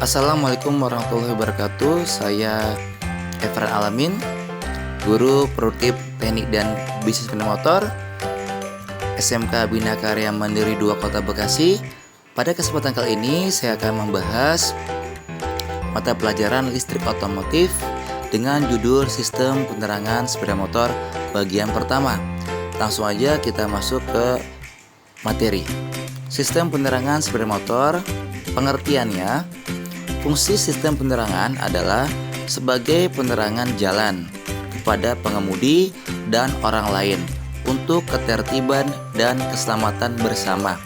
Assalamualaikum warahmatullahi wabarakatuh. Saya Efran Alamin, guru produktif teknik dan bisnis sepeda motor SMK Bina Karya Mandiri 2 Kota Bekasi. Pada kesempatan kali ini saya akan membahas mata pelajaran listrik otomotif dengan judul Sistem Penerangan Sepeda Motor bagian pertama. Langsung aja kita masuk ke materi. Sistem penerangan sepeda motor, pengertiannya, fungsi sistem penerangan adalah sebagai penerangan jalan kepada pengemudi dan orang lain untuk ketertiban dan keselamatan bersama.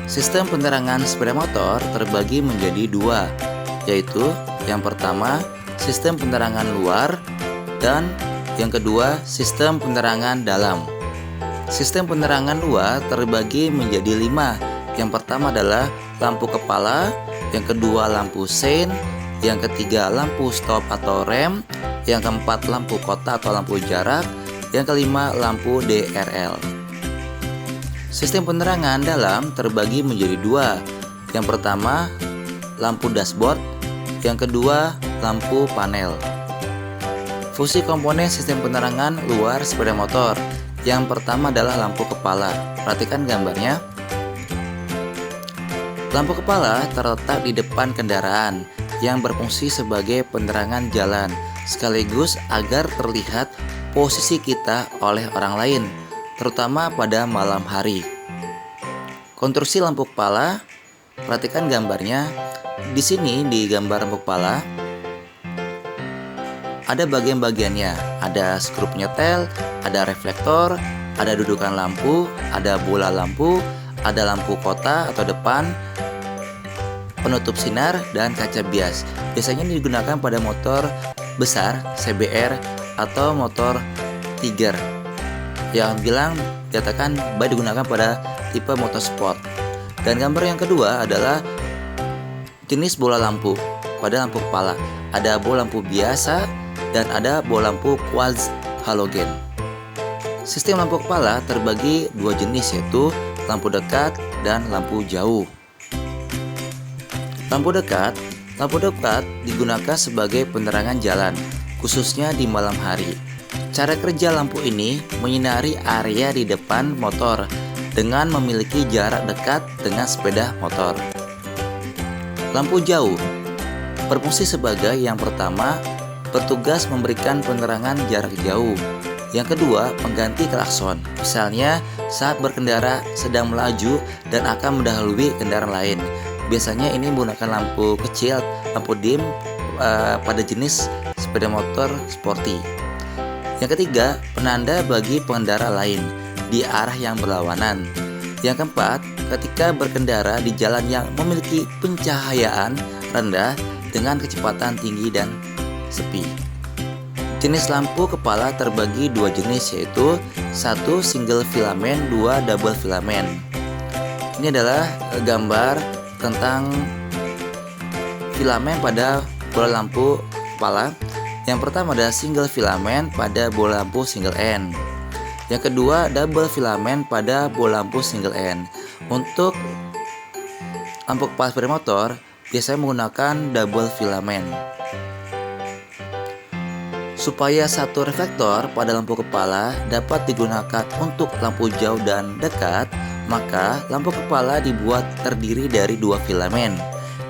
Sistem penerangan sepeda motor terbagi menjadi dua, yaitu yang pertama sistem penerangan luar dan yang kedua sistem penerangan dalam. Sistem penerangan luar terbagi menjadi 5. Yang pertama adalah lampu kepala, yang kedua lampu sein, yang ketiga lampu stop atau rem, yang keempat lampu kota atau lampu jarak, yang kelima lampu DRL. Sistem penerangan dalam terbagi menjadi 2. Yang pertama lampu dashboard, yang kedua lampu panel. Fungsi komponen sistem penerangan luar sepeda motor. Yang pertama adalah lampu kepala. Perhatikan gambarnya. Lampu kepala terletak di depan kendaraan yang berfungsi sebagai penerangan jalan sekaligus agar terlihat posisi kita oleh orang lain, terutama pada malam hari. Konstruksi lampu kepala, perhatikan gambarnya. Di sini di gambar lampu kepala ada bagian-bagiannya, ada skru penyetel, ada reflektor, ada dudukan lampu, ada bola lampu, ada lampu kota atau depan, penutup sinar, dan kaca bias. Biasanya digunakan pada motor besar, CBR, atau motor Tiger. Yang bilang dikatakan baik digunakan pada tipe motorsport. Dan gambar yang kedua adalah jenis bola lampu pada lampu kepala. Ada bola lampu biasa dan ada bola lampu quartz halogen. Sistem lampu kepala terbagi 2 jenis, yaitu lampu dekat dan lampu jauh. Lampu dekat digunakan sebagai penerangan jalan, khususnya di malam hari. Cara kerja lampu ini menyinari area di depan motor dengan memiliki jarak dekat dengan sepeda motor. Lampu jauh berfungsi sebagai yang pertama, bertugas memberikan penerangan jarak jauh. Yang kedua, pengganti klakson. Misalnya saat berkendara sedang melaju dan akan mendahului kendaraan lain. Biasanya ini menggunakan lampu kecil, lampu dim pada jenis sepeda motor sporty. Yang ketiga, penanda bagi pengendara lain di arah yang berlawanan. Yang keempat, ketika berkendara di jalan yang memiliki pencahayaan rendah dengan kecepatan tinggi dan sepi. Jenis lampu kepala terbagi 2 jenis, yaitu 1 single filament, 2 double filament. Ini adalah gambar tentang filamen pada bola lampu kepala. Yang pertama adalah single filament pada bola lampu single N. Yang kedua double filament pada bola lampu single N. Untuk lampu kepala sepeda motor biasanya menggunakan double filament. Supaya satu reflektor pada lampu kepala dapat digunakan untuk lampu jauh dan dekat, maka lampu kepala dibuat terdiri dari 2 filamen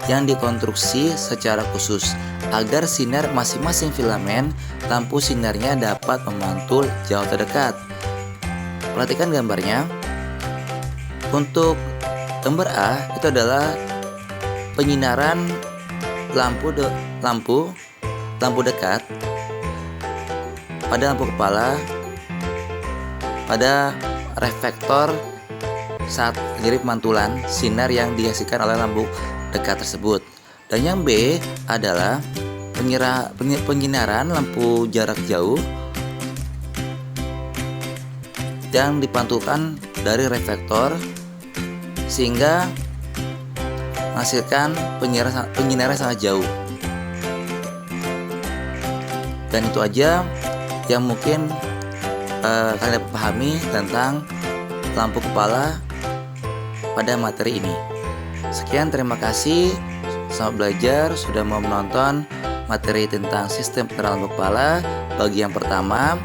yang dikonstruksi secara khusus agar sinar masing-masing filamen lampu sinarnya dapat memantul jauh atau dekat. Perhatikan gambarnya. Untuk gambar A itu adalah penyinaran lampu dekat pada lampu kepala pada reflektor saat terjadi pemantulan sinar yang dihasilkan oleh lampu dekat tersebut. Dan yang B adalah penyinaran lampu jarak jauh yang dipantulkan dari reflektor sehingga menghasilkan penyinaran sangat jauh. Dan itu aja yang mungkin kalian dapat pahami tentang lampu kepala pada materi ini. Sekian, terima kasih. Selamat belajar, sudah mau menonton materi tentang sistem penerangan kepala bagi yang pertama.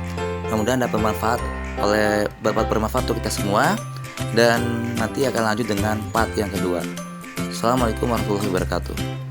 Mudah-mudahan dapat bermanfaat untuk kita semua, dan nanti akan lanjut dengan part yang kedua. Assalamualaikum warahmatullahi wabarakatuh.